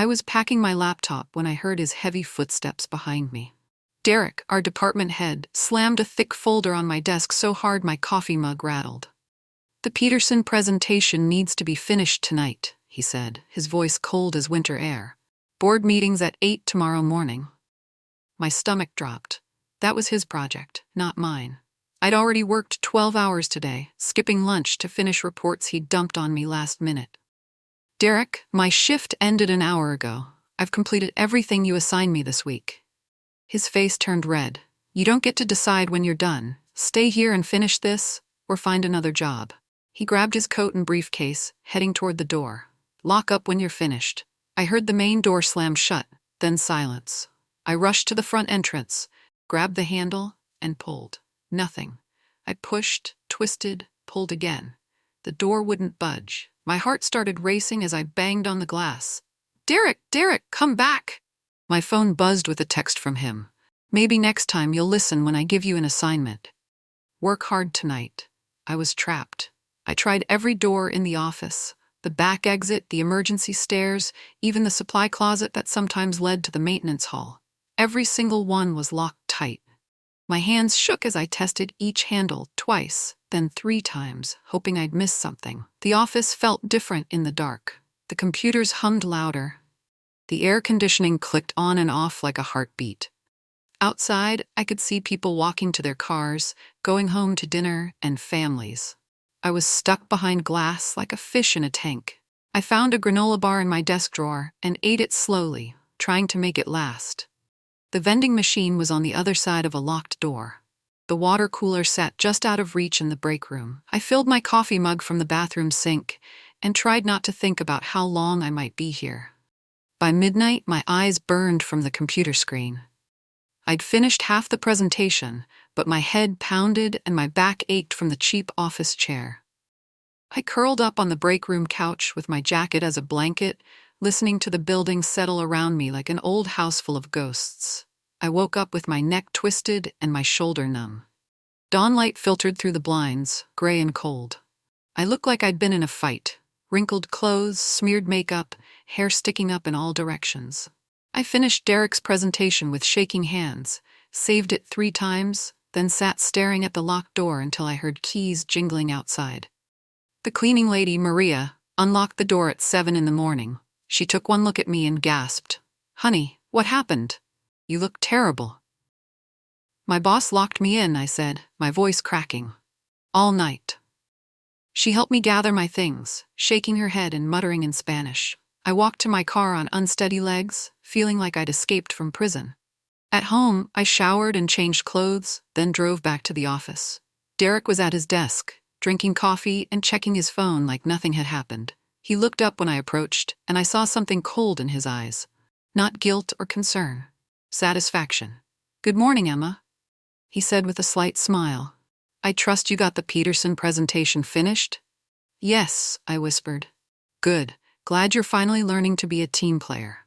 I was packing my laptop when I heard his heavy footsteps behind me. Derek, our department head, slammed a thick folder on my desk so hard my coffee mug rattled. "The Peterson presentation needs to be finished tonight," he said, his voice cold as winter air. "Board meeting's at 8 tomorrow morning." My stomach dropped. That was his project, not mine. I'd already worked 12 hours today, skipping lunch to finish reports he'd dumped on me last minute. "Derek, my shift ended an hour ago. I've completed everything you assigned me this week." His face turned red. "You don't get to decide when you're done. Stay here and finish this, or find another job." He grabbed his coat and briefcase, heading toward the door. "Lock up when you're finished." I heard the main door slam shut, then silence. I rushed to the front entrance, grabbed the handle, and pulled. Nothing. I pushed, twisted, pulled again. The door wouldn't budge. My heart started racing as I banged on the glass. Derek, come back!" My phone buzzed with a text from him. "Maybe next time you'll listen when I give you an assignment. Work hard tonight." I was trapped. I tried every door in the office. The back exit, the emergency stairs, even the supply closet that sometimes led to the maintenance hall. Every single one was locked tight. My hands shook as I tested each handle twice, then 3 times, hoping I'd miss something. The office felt different in the dark. The computers hummed louder. The air conditioning clicked on and off like a heartbeat. Outside, I could see people walking to their cars, going home to dinner, and families. I was stuck behind glass like a fish in a tank. I found a granola bar in my desk drawer and ate it slowly, trying to make it last. The vending machine was on the other side of a locked door. The water cooler sat just out of reach in the break room. I filled my coffee mug from the bathroom sink and tried not to think about how long I might be here. By midnight, my eyes burned from the computer screen. I'd finished half the presentation, but my head pounded and my back ached from the cheap office chair. I curled up on the break room couch with my jacket as a blanket, listening to the building settle around me like an old house full of ghosts. I woke up with my neck twisted and my shoulder numb. Dawnlight filtered through the blinds, gray and cold. I looked like I'd been in a fight. Wrinkled clothes, smeared makeup, hair sticking up in all directions. I finished Derek's presentation with shaking hands, saved it 3 times, then sat staring at the locked door until I heard keys jingling outside. The cleaning lady, Maria, unlocked the door at 7 in the morning. She took one look at me and gasped. "Honey, what happened? You look terrible." "My boss locked me in," I said, my voice cracking. "All night." She helped me gather my things, shaking her head and muttering in Spanish. I walked to my car on unsteady legs, feeling like I'd escaped from prison. At home, I showered and changed clothes, then drove back to the office. Derek was at his desk, drinking coffee and checking his phone like nothing had happened. He looked up when I approached, and I saw something cold in his eyes. Not guilt or concern. Satisfaction. "Good morning, Emma," he said with a slight smile. "I trust you got the Peterson presentation finished?" "Yes," I whispered. "Good. Glad you're finally learning to be a team player."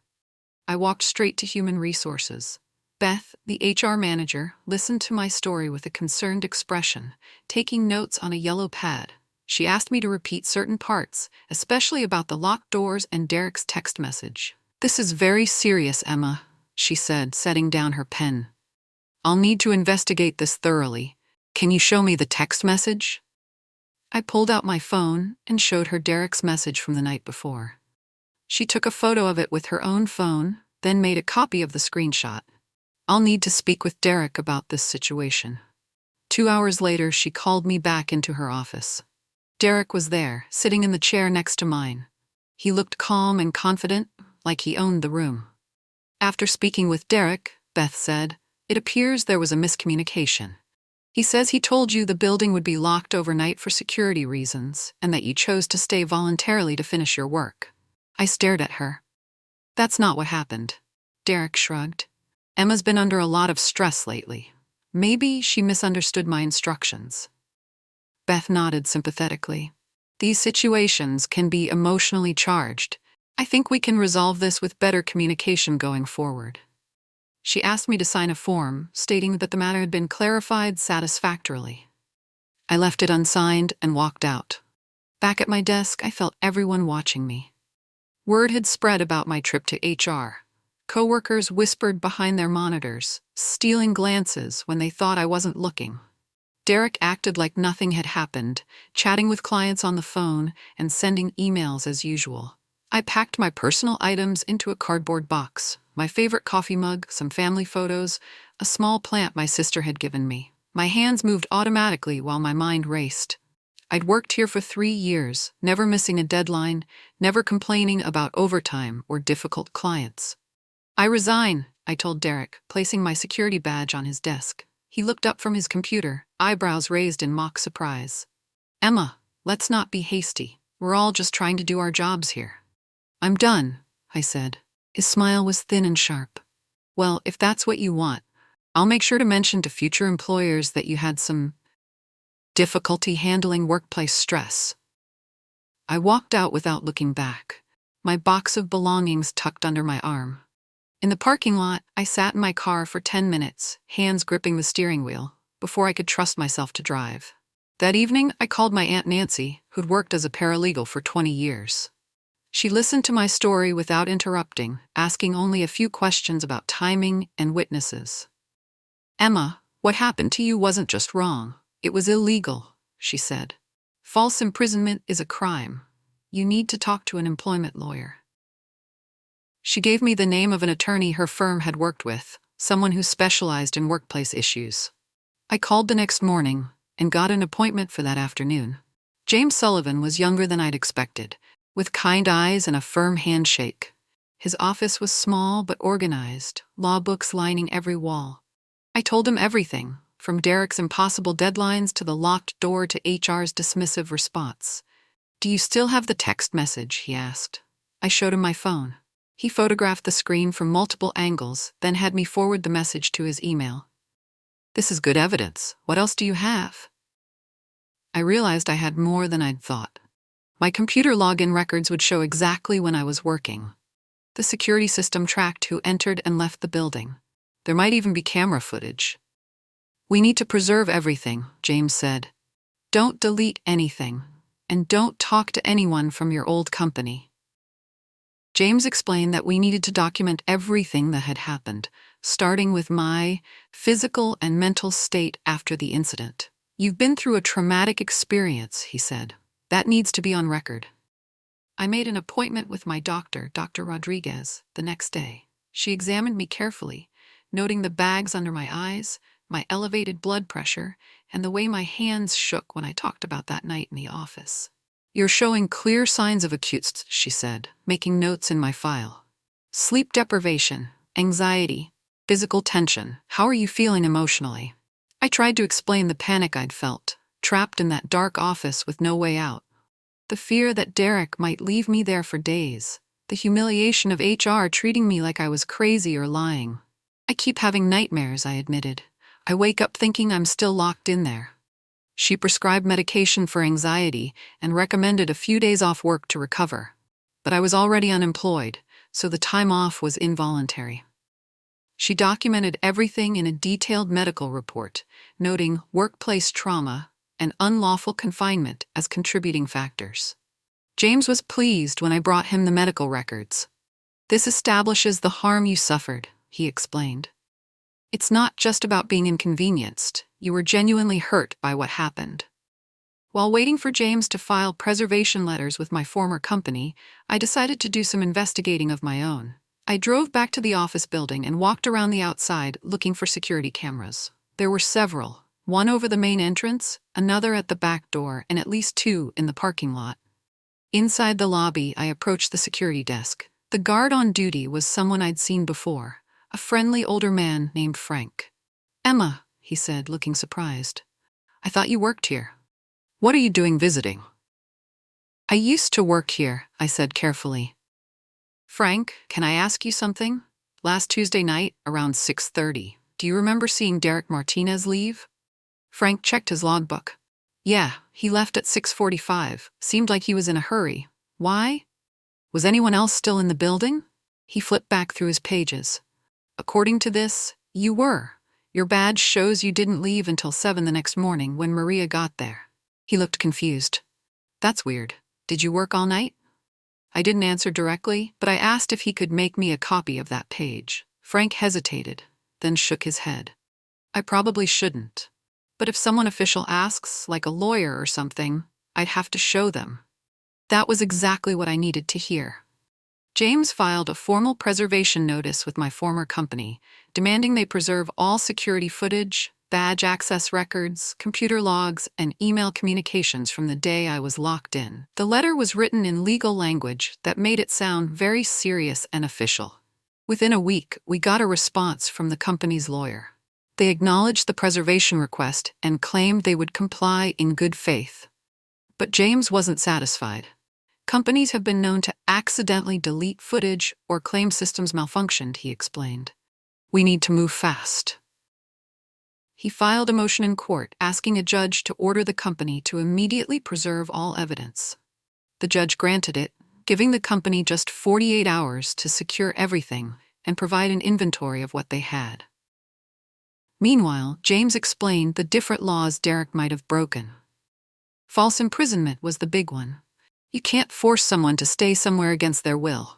I walked straight to Human Resources. Beth, the HR manager, listened to my story with a concerned expression, taking notes on a yellow pad. She asked me to repeat certain parts, especially about the locked doors and Derek's text message. "This is very serious, Emma," she said, setting down her pen. "I'll need to investigate this thoroughly. Can you show me the text message?" I pulled out my phone and showed her Derek's message from the night before. She took a photo of it with her own phone, then made a copy of the screenshot. "I'll need to speak with Derek about this situation." 2 hours later, she called me back into her office. Derek was there, sitting in the chair next to mine. He looked calm and confident, like he owned the room. "After speaking with Derek," Beth said, "it appears there was a miscommunication. He says he told you the building would be locked overnight for security reasons, and that you chose to stay voluntarily to finish your work." I stared at her. "That's not what happened." Derek shrugged. "Emma's been under a lot of stress lately. Maybe she misunderstood my instructions." Beth nodded sympathetically. "These situations can be emotionally charged. I think we can resolve this with better communication going forward." She asked me to sign a form, stating that the matter had been clarified satisfactorily. I left it unsigned and walked out. Back at my desk, I felt everyone watching me. Word had spread about my trip to HR. Coworkers whispered behind their monitors, stealing glances when they thought I wasn't looking. Derek acted like nothing had happened, chatting with clients on the phone and sending emails as usual. I packed my personal items into a cardboard box, my favorite coffee mug, some family photos, a small plant my sister had given me. My hands moved automatically while my mind raced. I'd worked here for 3 years, never missing a deadline, never complaining about overtime or difficult clients. "I resign," I told Derek, placing my security badge on his desk. He looked up from his computer, eyebrows raised in mock surprise. "Emma, let's not be hasty. We're all just trying to do our jobs here." "I'm done," I said. His smile was thin and sharp. "Well, if that's what you want, I'll make sure to mention to future employers that you had some difficulty handling workplace stress." I walked out without looking back, my box of belongings tucked under my arm. In the parking lot, I sat in my car for 10 minutes, hands gripping the steering wheel, before I could trust myself to drive. That evening, I called my Aunt Nancy, who'd worked as a paralegal for 20 years. She listened to my story without interrupting, asking only a few questions about timing and witnesses. "Emma, what happened to you wasn't just wrong. It was illegal," she said. "False imprisonment is a crime. You need to talk to an employment lawyer." She gave me the name of an attorney her firm had worked with, someone who specialized in workplace issues. I called the next morning and got an appointment for that afternoon. James Sullivan was younger than I'd expected, with kind eyes and a firm handshake. His office was small but organized, law books lining every wall. I told him everything, from Derek's impossible deadlines to the locked door to HR's dismissive response. "Do you still have the text message?" he asked. I showed him my phone. He photographed the screen from multiple angles, then had me forward the message to his email. "This is good evidence. What else do you have?" I realized I had more than I'd thought. My computer login records would show exactly when I was working. The security system tracked who entered and left the building. There might even be camera footage. "We need to preserve everything," James said. "Don't delete anything, and don't talk to anyone from your old company." James explained that we needed to document everything that had happened, starting with my physical and mental state after the incident. "You've been through a traumatic experience," he said. "That needs to be on record." I made an appointment with my doctor, Dr. Rodriguez, the next day. She examined me carefully, noting the bags under my eyes, my elevated blood pressure, and the way my hands shook when I talked about that night in the office. "You're showing clear signs of acute," she said, making notes in my file. "Sleep deprivation, anxiety, physical tension. How are you feeling emotionally?" I tried to explain the panic I'd felt, trapped in that dark office with no way out. The fear that Derek might leave me there for days. The humiliation of HR treating me like I was crazy or lying. "I keep having nightmares," I admitted. "I wake up thinking I'm still locked in there." She prescribed medication for anxiety and recommended a few days off work to recover. But I was already unemployed, so the time off was involuntary. She documented everything in a detailed medical report, noting workplace trauma and unlawful confinement as contributing factors. James was pleased when I brought him the medical records. "This establishes the harm you suffered," he explained. "It's not just about being inconvenienced. You were genuinely hurt by what happened." While waiting for James to file preservation letters with my former company, I decided to do some investigating of my own. I drove back to the office building and walked around the outside looking for security cameras. There were several, one over the main entrance, another at the back door, and at least 2 in the parking lot. Inside the lobby, I approached the security desk. The guard on duty was someone I'd seen before, a friendly older man named Frank. "Emma," he said, looking surprised. "I thought you worked here. What are you doing visiting?" "I used to work here," I said carefully. "Frank, can I ask you something? Last Tuesday night, around 6:30, do you remember seeing Derek Martinez leave?" Frank checked his logbook. "Yeah, he left at 6:45. Seemed like he was in a hurry. Why? Was anyone else still in the building?" He flipped back through his pages. "According to this, you were. Your badge shows you didn't leave until 7 the next morning when Maria got there." He looked confused. "That's weird. Did you work all night?" I didn't answer directly, but I asked if he could make me a copy of that page. Frank hesitated, then shook his head. I probably shouldn't. But if someone official asks, like a lawyer or something, I'd have to show them. That was exactly what I needed to hear. James filed a formal preservation notice with my former company, demanding they preserve all security footage, badge access records, computer logs, and email communications from the day I was locked in. The letter was written in legal language that made it sound very serious and official. Within a week, we got a response from the company's lawyer. They acknowledged the preservation request and claimed they would comply in good faith. But James wasn't satisfied. Companies have been known to accidentally delete footage or claim systems malfunctioned, he explained. We need to move fast. He filed a motion in court asking a judge to order the company to immediately preserve all evidence. The judge granted it, giving the company just 48 hours to secure everything and provide an inventory of what they had. Meanwhile, James explained the different laws Derek might have broken. False imprisonment was the big one. You can't force someone to stay somewhere against their will.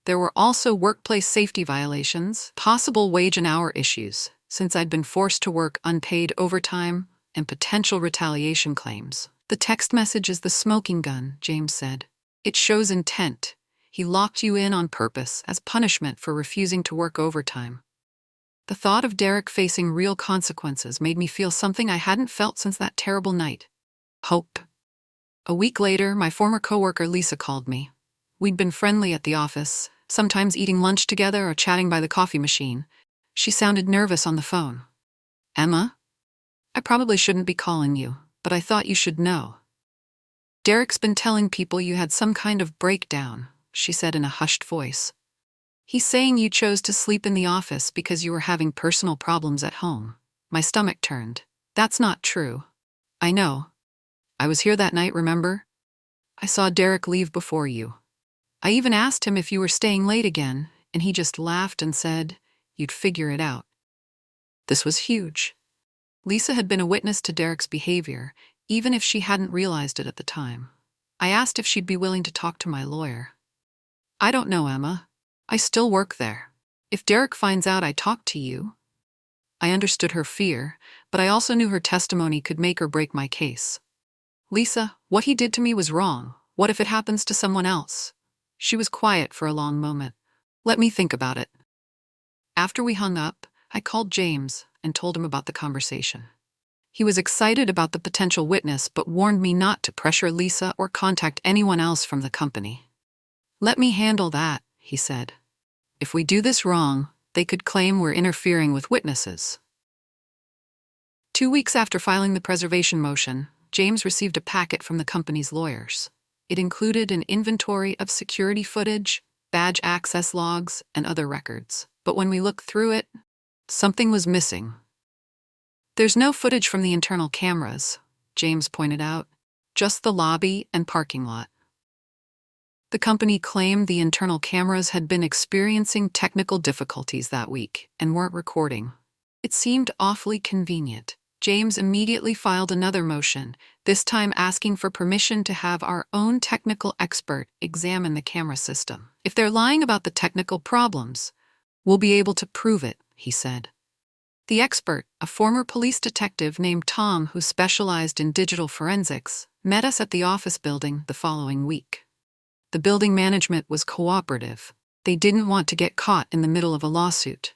There were also workplace safety violations, possible wage and hour issues, since I'd been forced to work unpaid overtime, and potential retaliation claims. The text message is the smoking gun, James said. It shows intent. He locked you in on purpose as punishment for refusing to work overtime. The thought of Derek facing real consequences made me feel something I hadn't felt since that terrible night. Hope. A week later, my former coworker Lisa called me. We'd been friendly at the office, sometimes eating lunch together or chatting by the coffee machine. She sounded nervous on the phone. Emma? I probably shouldn't be calling you, but I thought you should know. Derek's been telling people you had some kind of breakdown, she said in a hushed voice. He's saying you chose to sleep in the office because you were having personal problems at home. My stomach turned. That's not true. I know. I was here that night, remember? I saw Derek leave before you. I even asked him if you were staying late again, and he just laughed and said, you'd figure it out. This was huge. Lisa had been a witness to Derek's behavior, even if she hadn't realized it at the time. I asked if she'd be willing to talk to my lawyer. I don't know, Emma. I still work there. If Derek finds out I talked to you... I understood her fear, but I also knew her testimony could make or break my case. Lisa, what he did to me was wrong. What if it happens to someone else? She was quiet for a long moment. Let me think about it. After we hung up, I called James and told him about the conversation. He was excited about the potential witness but warned me not to pressure Lisa or contact anyone else from the company. Let me handle that, he said. If we do this wrong, they could claim we're interfering with witnesses. 2 weeks after filing the preservation motion, James received a packet from the company's lawyers. It included an inventory of security footage, badge access logs, and other records. But when we looked through it, something was missing. There's no footage from the internal cameras, James pointed out, just the lobby and parking lot. The company claimed the internal cameras had been experiencing technical difficulties that week and weren't recording. It seemed awfully convenient. James immediately filed another motion, this time asking for permission to have our own technical expert examine the camera system. If they're lying about the technical problems, we'll be able to prove it, he said. The expert, a former police detective named Tom who specialized in digital forensics, met us at the office building the following week. The building management was cooperative. They didn't want to get caught in the middle of a lawsuit.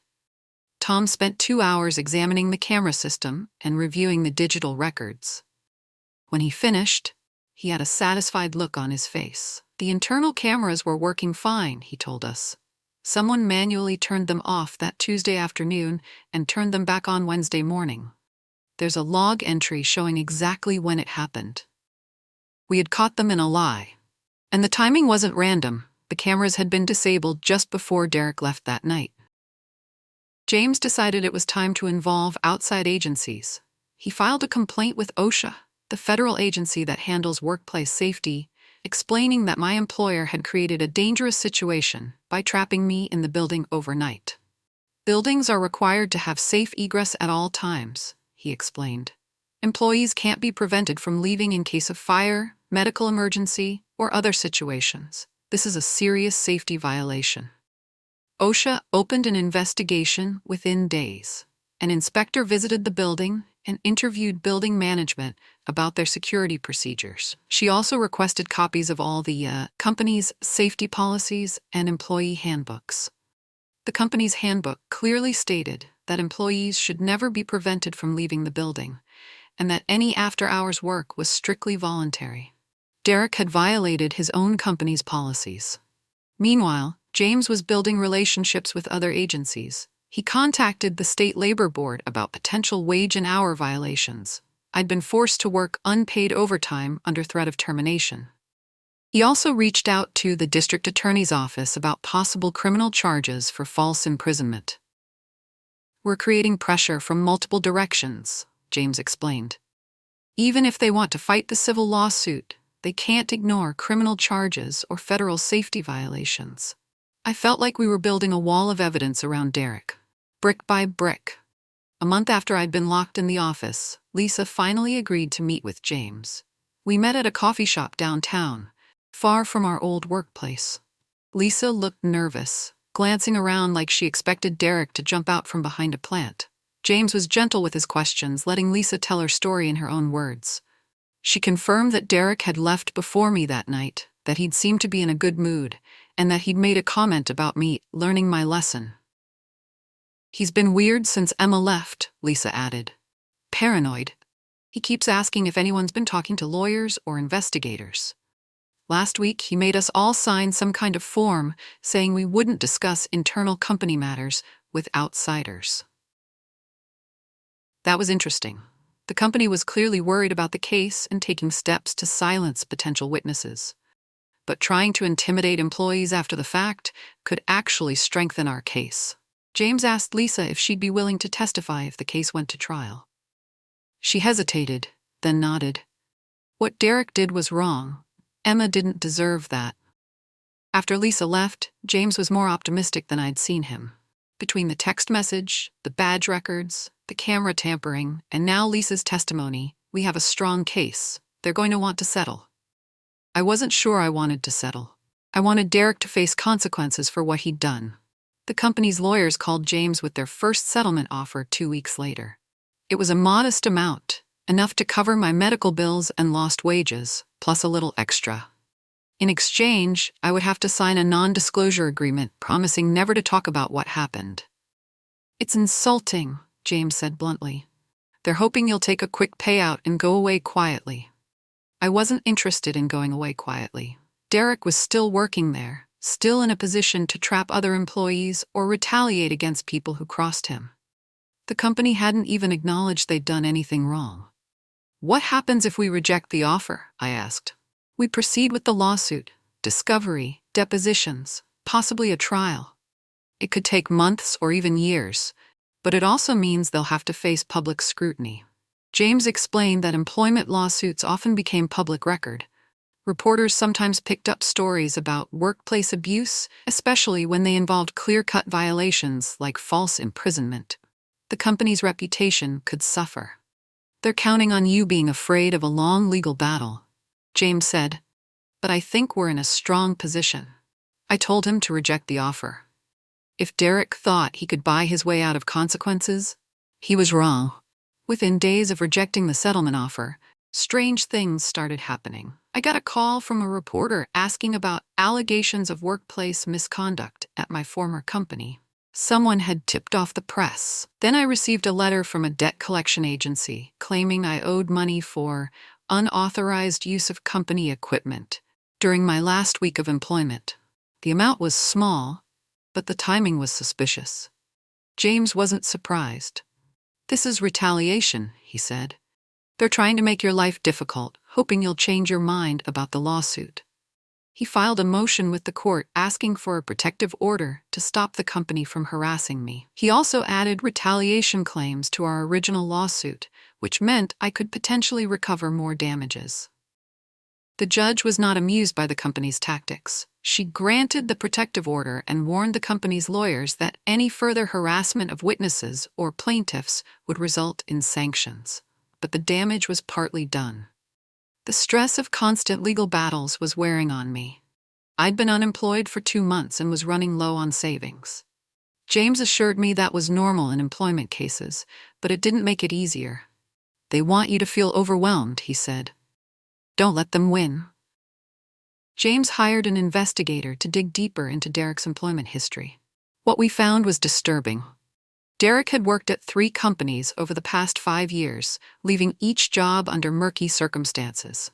Tom spent 2 hours examining the camera system and reviewing the digital records. When he finished, he had a satisfied look on his face. The internal cameras were working fine, he told us. Someone manually turned them off that Tuesday afternoon and turned them back on Wednesday morning. There's a log entry showing exactly when it happened. We had caught them in a lie. And the timing wasn't random. The cameras had been disabled just before Derek left that night. James decided it was time to involve outside agencies. He filed a complaint with OSHA, the federal agency that handles workplace safety, explaining that my employer had created a dangerous situation by trapping me in the building overnight. Buildings are required to have safe egress at all times, he explained. Employees can't be prevented from leaving in case of fire, medical emergency, or other situations. This is a serious safety violation. OSHA opened an investigation within days. An inspector visited the building and interviewed building management about their security procedures. She also requested copies of all the company's safety policies and employee handbooks. The company's handbook clearly stated that employees should never be prevented from leaving the building, and that any after-hours work was strictly voluntary. Derek had violated his own company's policies. Meanwhile, James was building relationships with other agencies. He contacted the State Labor Board about potential wage and hour violations. I'd been forced to work unpaid overtime under threat of termination. He also reached out to the district attorney's office about possible criminal charges for false imprisonment. "We're creating pressure from multiple directions," James explained. "Even if they want to fight the civil lawsuit, they can't ignore criminal charges or federal safety violations." I felt like we were building a wall of evidence around Derek, brick by brick. A month after I'd been locked in the office, Lisa finally agreed to meet with James. We met at a coffee shop downtown, far from our old workplace. Lisa looked nervous, glancing around like she expected Derek to jump out from behind a plant. James was gentle with his questions, letting Lisa tell her story in her own words. She confirmed that Derek had left before me that night, that he'd seemed to be in a good mood, and that he'd made a comment about me learning my lesson. "He's been weird since Emma left," Lisa added. "Paranoid. He keeps asking if anyone's been talking to lawyers or investigators. Last week, he made us all sign some kind of form saying we wouldn't discuss internal company matters with outsiders." That was interesting. The company was clearly worried about the case and taking steps to silence potential witnesses. But trying to intimidate employees after the fact could actually strengthen our case. James asked Lisa if she'd be willing to testify if the case went to trial. She hesitated, then nodded. What Derek did was wrong. Emma didn't deserve that. After Lisa left, James was more optimistic than I'd seen him. Between the text message, the badge records, the camera tampering, and now Lisa's testimony, we have a strong case. They're going to want to settle. I wasn't sure I wanted to settle. I wanted Derek to face consequences for what he'd done. The company's lawyers called James with their first settlement offer 2 weeks later. It was a modest amount, enough to cover my medical bills and lost wages, plus a little extra. In exchange, I would have to sign a non-disclosure agreement promising never to talk about what happened. "It's insulting," James said bluntly. "They're hoping you'll take a quick payout and go away quietly." I wasn't interested in going away quietly. Derek was still working there, still in a position to trap other employees or retaliate against people who crossed him. The company hadn't even acknowledged they'd done anything wrong. "What happens if we reject the offer?" I asked. "We proceed with the lawsuit, discovery, depositions, possibly a trial. It could take months or even years, but it also means they'll have to face public scrutiny." James explained that employment lawsuits often became public record. Reporters sometimes picked up stories about workplace abuse, especially when they involved clear-cut violations like false imprisonment. The company's reputation could suffer. "They're counting on you being afraid of a long legal battle," James said, "but I think we're in a strong position." I told him to reject the offer. If Derek thought he could buy his way out of consequences, he was wrong. Within days of rejecting the settlement offer, strange things started happening. I got a call from a reporter asking about allegations of workplace misconduct at my former company. Someone had tipped off the press. Then I received a letter from a debt collection agency claiming I owed money for unauthorized use of company equipment during my last week of employment. The amount was small, but the timing was suspicious. James wasn't surprised. "This is retaliation," he said. "They're trying to make your life difficult, hoping you'll change your mind about the lawsuit." He filed a motion with the court asking for a protective order to stop the company from harassing me. He also added retaliation claims to our original lawsuit, which meant I could potentially recover more damages. The judge was not amused by the company's tactics. She granted the protective order and warned the company's lawyers that any further harassment of witnesses or plaintiffs would result in sanctions. But the damage was partly done. The stress of constant legal battles was wearing on me. I'd been unemployed for 2 months and was running low on savings. James assured me that was normal in employment cases, but it didn't make it easier. They want you to feel overwhelmed, he said. Don't let them win. James hired an investigator to dig deeper into Derek's employment history. What we found was disturbing. Derek had worked at 3 companies over the past 5 years, leaving each job under murky circumstances.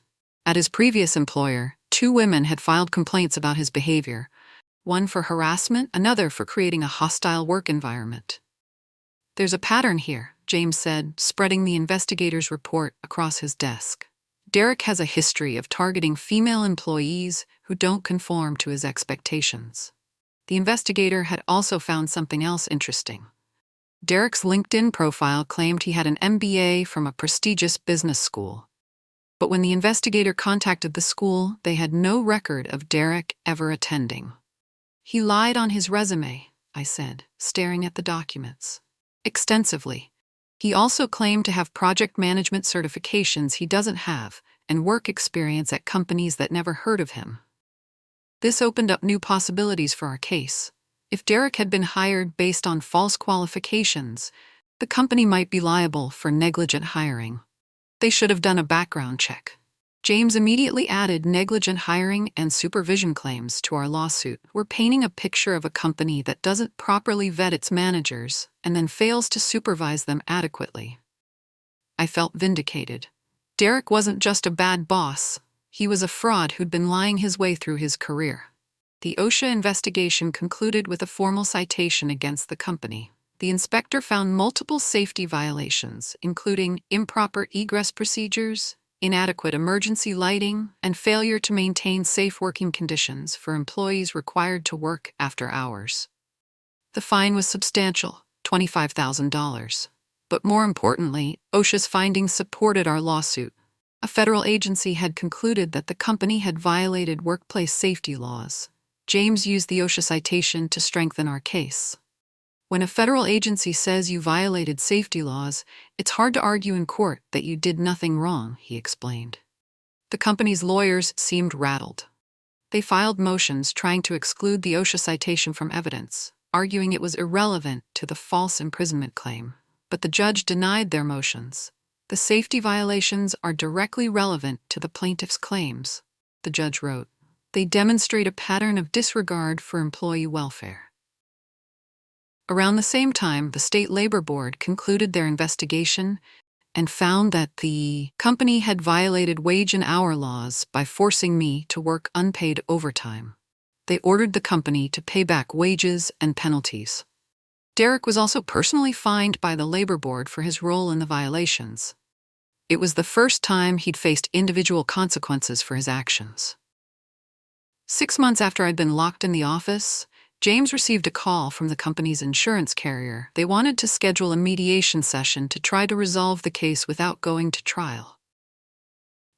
At his previous employer, 2 women had filed complaints about his behavior, one for harassment, another for creating a hostile work environment. There's a pattern here, James said, spreading the investigator's report across his desk. Derek has a history of targeting female employees who don't conform to his expectations. The investigator had also found something else interesting. Derek's LinkedIn profile claimed he had an MBA from a prestigious business school. But when the investigator contacted the school, they had no record of Derek ever attending. He lied on his resume, I said, staring at the documents. Extensively. He also claimed to have project management certifications he doesn't have and work experience at companies that never heard of him. This opened up new possibilities for our case. If Derek had been hired based on false qualifications, the company might be liable for negligent hiring. They should have done a background check. James immediately added negligent hiring and supervision claims to our lawsuit. We're painting a picture of a company that doesn't properly vet its managers and then fails to supervise them adequately. I felt vindicated. Derek wasn't just a bad boss. He was a fraud who'd been lying his way through his career. The OSHA investigation concluded with a formal citation against the company. The inspector found multiple safety violations, including improper egress procedures, inadequate emergency lighting, and failure to maintain safe working conditions for employees required to work after hours. The fine was substantial, $25,000. But more importantly, OSHA's findings supported our lawsuit. A federal agency had concluded that the company had violated workplace safety laws. James used the OSHA citation to strengthen our case. When a federal agency says you violated safety laws, it's hard to argue in court that you did nothing wrong, he explained. The company's lawyers seemed rattled. They filed motions trying to exclude the OSHA citation from evidence, arguing it was irrelevant to the false imprisonment claim. But the judge denied their motions. The safety violations are directly relevant to the plaintiff's claims, the judge wrote. They demonstrate a pattern of disregard for employee welfare. Around the same time, the State Labor Board concluded their investigation and found that the company had violated wage and hour laws by forcing me to work unpaid overtime. They ordered the company to pay back wages and penalties. Derek was also personally fined by the Labor Board for his role in the violations. It was the first time he'd faced individual consequences for his actions. 6 months after I'd been locked in the office, James received a call from the company's insurance carrier. They wanted to schedule a mediation session to try to resolve the case without going to trial.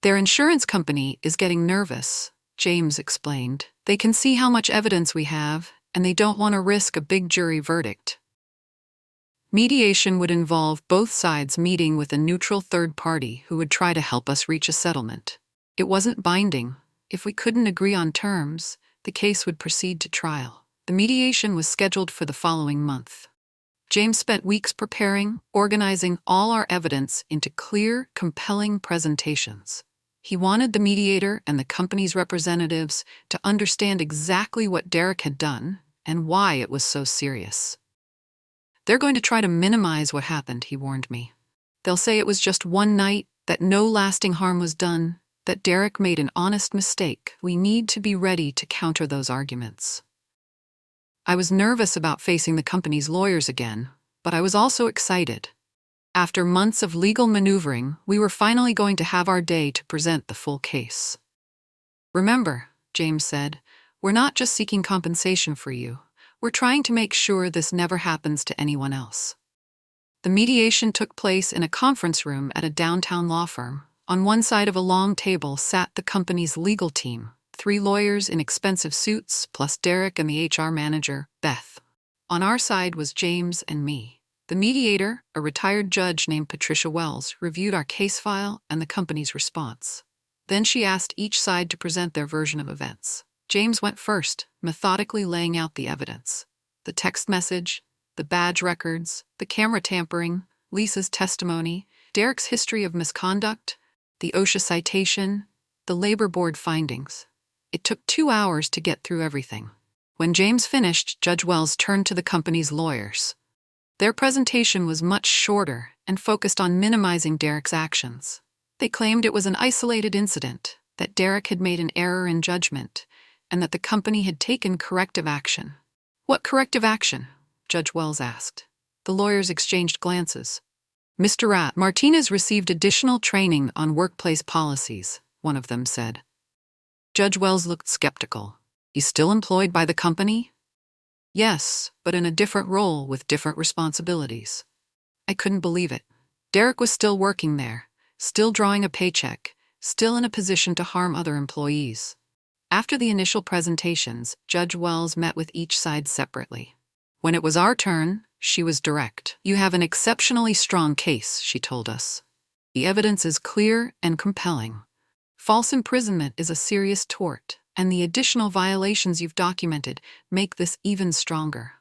Their insurance company is getting nervous, James explained. They can see how much evidence we have, and they don't want to risk a big jury verdict. Mediation would involve both sides meeting with a neutral third party who would try to help us reach a settlement. It wasn't binding. If we couldn't agree on terms, the case would proceed to trial. The mediation was scheduled for the following month. James spent weeks preparing, organizing all our evidence into clear, compelling presentations. He wanted the mediator and the company's representatives to understand exactly what Derek had done and why it was so serious. They're going to try to minimize what happened, he warned me. They'll say it was just one night, that no lasting harm was done, that Derek made an honest mistake. We need to be ready to counter those arguments. I was nervous about facing the company's lawyers again, but I was also excited. After months of legal maneuvering, we were finally going to have our day to present the full case. Remember, James said, we're not just seeking compensation for you. We're trying to make sure this never happens to anyone else. The mediation took place in a conference room at a downtown law firm. On one side of a long table sat the company's legal team, 3 lawyers in expensive suits, plus Derek and the HR manager, Beth. On our side was James and me. The mediator, a retired judge named Patricia Wells, reviewed our case file and the company's response. Then she asked each side to present their version of events. James went first, methodically laying out the evidence. The text message, the badge records, the camera tampering, Lisa's testimony, Derek's history of misconduct, the OSHA citation, the labor board findings. It took 2 hours to get through everything. When James finished, Judge Wells turned to the company's lawyers. Their presentation was much shorter and focused on minimizing Derek's actions. They claimed it was an isolated incident, that Derek had made an error in judgment, and that the company had taken corrective action. "What corrective action?" Judge Wells asked. The lawyers exchanged glances. "Mr. Martinez received additional training on workplace policies," one of them said. Judge Wells looked skeptical. "He's still employed by the company?" "Yes, but in a different role with different responsibilities." I couldn't believe it. Derek was still working there, still drawing a paycheck, still in a position to harm other employees. After the initial presentations, Judge Wells met with each side separately. When it was our turn, she was direct. "You have an exceptionally strong case," she told us. "The evidence is clear and compelling. False imprisonment is a serious tort, and the additional violations you've documented make this even stronger."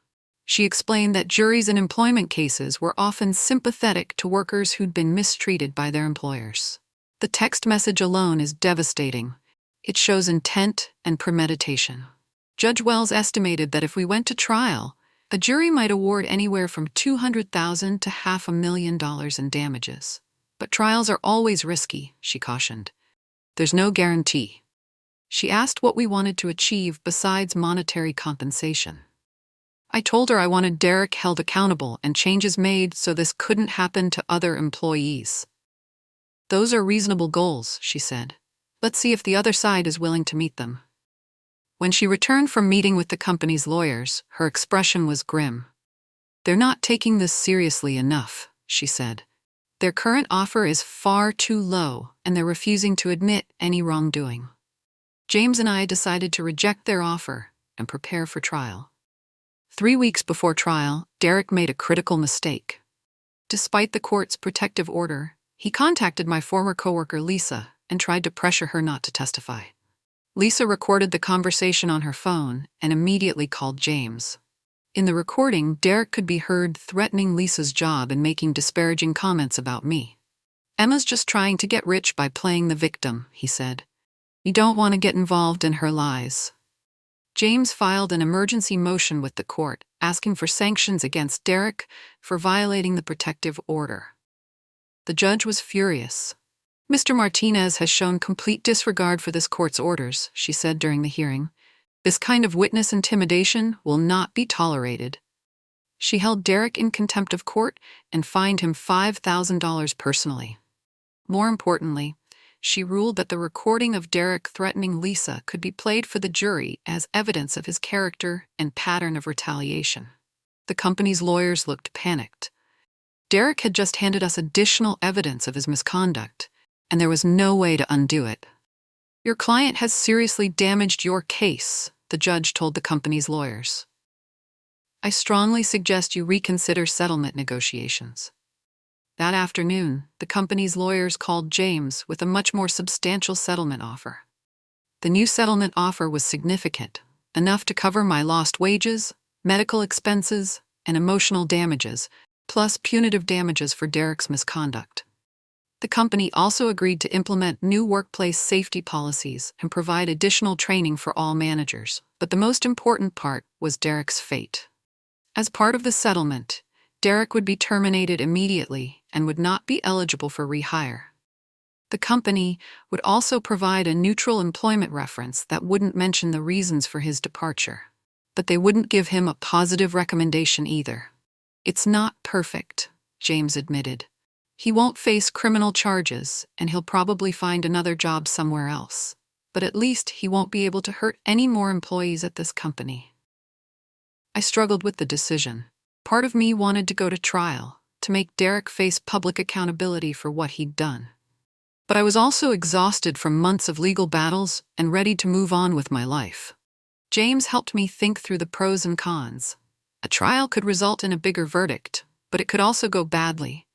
She explained that juries in employment cases were often sympathetic to workers who'd been mistreated by their employers. "The text message alone is devastating. It shows intent and premeditation." Judge Wells estimated that if we went to trial, a jury might award anywhere from $200,000 to $500,000 in damages. "But trials are always risky," she cautioned. "There's no guarantee." She asked what we wanted to achieve besides monetary compensation. I told her I wanted Derek held accountable and changes made so this couldn't happen to other employees. "Those are reasonable goals," she said. "Let's see if the other side is willing to meet them." When she returned from meeting with the company's lawyers, her expression was grim. "They're not taking this seriously enough," she said. "Their current offer is far too low, and they're refusing to admit any wrongdoing." James and I decided to reject their offer and prepare for trial. 3 weeks before trial, Derek made a critical mistake. Despite the court's protective order, he contacted my former coworker Lisa and tried to pressure her not to testify. Lisa recorded the conversation on her phone and immediately called James. In the recording, Derek could be heard threatening Lisa's job and making disparaging comments about me. "Emma's just trying to get rich by playing the victim," he said. "You don't want to get involved in her lies." James filed an emergency motion with the court, asking for sanctions against Derek for violating the protective order. The judge was furious. "Mr. Martinez has shown complete disregard for this court's orders," she said during the hearing. "This kind of witness intimidation will not be tolerated." She held Derek in contempt of court and fined him $5,000 personally. More importantly, she ruled that the recording of Derek threatening Lisa could be played for the jury as evidence of his character and pattern of retaliation. The company's lawyers looked panicked. Derek had just handed us additional evidence of his misconduct, and there was no way to undo it. "Your client has seriously damaged your case," the judge told the company's lawyers. "I strongly suggest you reconsider settlement negotiations." That afternoon, the company's lawyers called James with a much more substantial settlement offer. The new settlement offer was significant, enough to cover my lost wages, medical expenses, and emotional damages, plus punitive damages for Derek's misconduct. The company also agreed to implement new workplace safety policies and provide additional training for all managers, but the most important part was Derek's fate. As part of the settlement, Derek would be terminated immediately and would not be eligible for rehire. The company would also provide a neutral employment reference that wouldn't mention the reasons for his departure, but they wouldn't give him a positive recommendation either. "It's not perfect," James admitted. "He won't face criminal charges, and he'll probably find another job somewhere else. But at least he won't be able to hurt any more employees at this company." I struggled with the decision. Part of me wanted to go to trial, to make Derek face public accountability for what he'd done. But I was also exhausted from months of legal battles and ready to move on with my life. James helped me think through the pros and cons. A trial could result in a bigger verdict, but it could also go badly.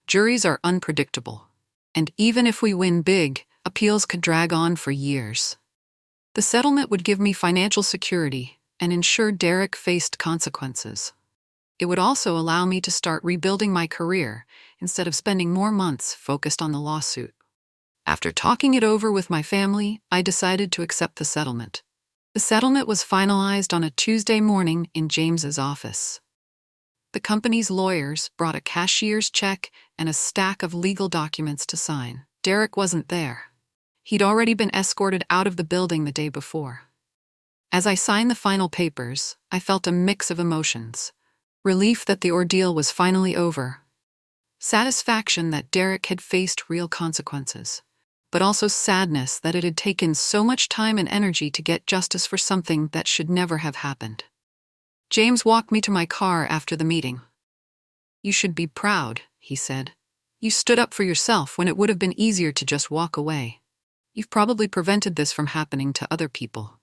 Juries are unpredictable. And even if we win big, appeals could drag on for years. The settlement would give me financial security and ensure Derek faced consequences. It would also allow me to start rebuilding my career instead of spending more months focused on the lawsuit. After talking it over with my family, I decided to accept the settlement. The settlement was finalized on a Tuesday morning in James's office. The company's lawyers brought a cashier's check and a stack of legal documents to sign. Derek wasn't there. He'd already been escorted out of the building the day before. As I signed the final papers, I felt a mix of emotions. Relief that the ordeal was finally over. Satisfaction that Derek had faced real consequences. But also sadness that it had taken so much time and energy to get justice for something that should never have happened. James walked me to my car after the meeting. "You should be proud," he said. "You stood up for yourself when it would have been easier to just walk away. You've probably prevented this from happening to other people."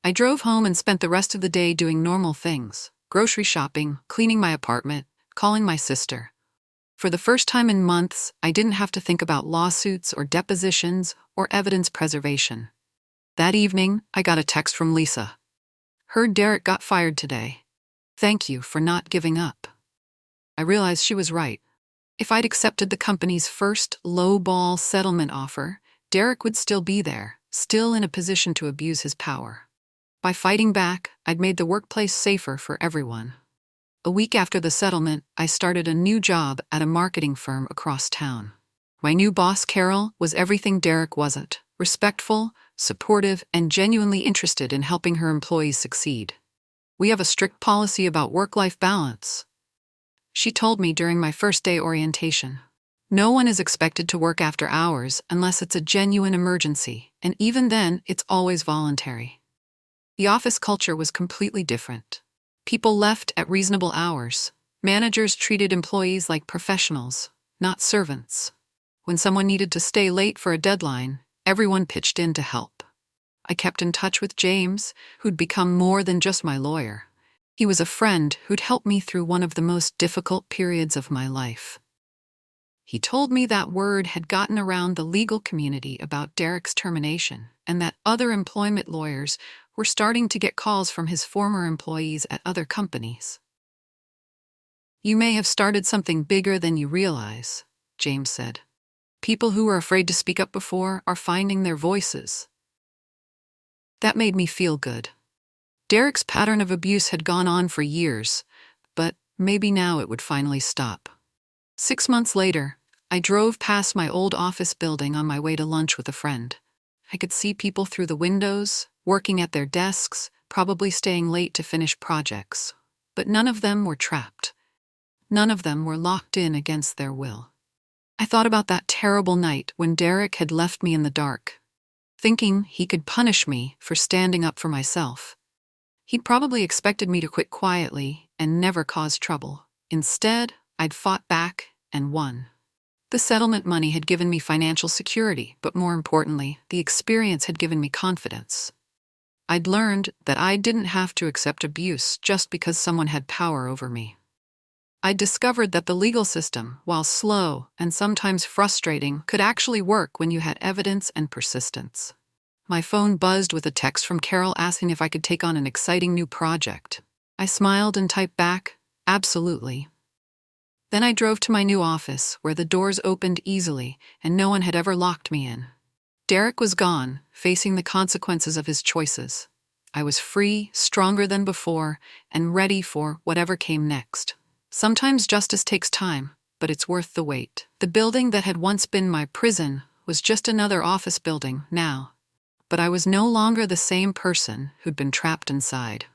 I drove home and spent the rest of the day doing normal things: grocery shopping, cleaning my apartment, calling my sister. For the first time in months, I didn't have to think about lawsuits or depositions or evidence preservation. That evening, I got a text from Lisa. "Heard Derek got fired today. Thank you for not giving up." I realized she was right. If I'd accepted the company's first low-ball settlement offer, Derek would still be there, still in a position to abuse his power. By fighting back, I'd made the workplace safer for everyone. A week after the settlement, I started a new job at a marketing firm across town. My new boss, Carol, was everything Derek wasn't: respectful, supportive, and genuinely interested in helping her employees succeed. "We have a strict policy about work-life balance," she told me during my first day orientation. "No one is expected to work after hours unless it's a genuine emergency, and even then, it's always voluntary." The office culture was completely different. People left at reasonable hours. Managers treated employees like professionals, not servants. When someone needed to stay late for a deadline, everyone pitched in to help. I kept in touch with James, who'd become more than just my lawyer. He was a friend who'd helped me through one of the most difficult periods of my life. He told me that word had gotten around the legal community about Derek's termination, and that other employment lawyers were starting to get calls from his former employees at other companies. "You may have started something bigger than you realize," James said. "People who were afraid to speak up before are finding their voices." That made me feel good. Derek's pattern of abuse had gone on for years, but maybe now it would finally stop. 6 months later, I drove past my old office building on my way to lunch with a friend. I could see people through the windows, working at their desks, probably staying late to finish projects. But none of them were trapped. None of them were locked in against their will. I thought about that terrible night when Derek had left me in the dark, thinking he could punish me for standing up for myself. He'd probably expected me to quit quietly and never cause trouble. Instead, I'd fought back and won. The settlement money had given me financial security, but more importantly, the experience had given me confidence. I'd learned that I didn't have to accept abuse just because someone had power over me. I'd discovered that the legal system, while slow and sometimes frustrating, could actually work when you had evidence and persistence. My phone buzzed with a text from Carol asking if I could take on an exciting new project. I smiled and typed back, "Absolutely." Then I drove to my new office, where the doors opened easily and no one had ever locked me in. Derek was gone, facing the consequences of his choices. I was free, stronger than before, and ready for whatever came next. Sometimes justice takes time, but it's worth the wait. The building that had once been my prison was just another office building now, but I was no longer the same person who'd been trapped inside.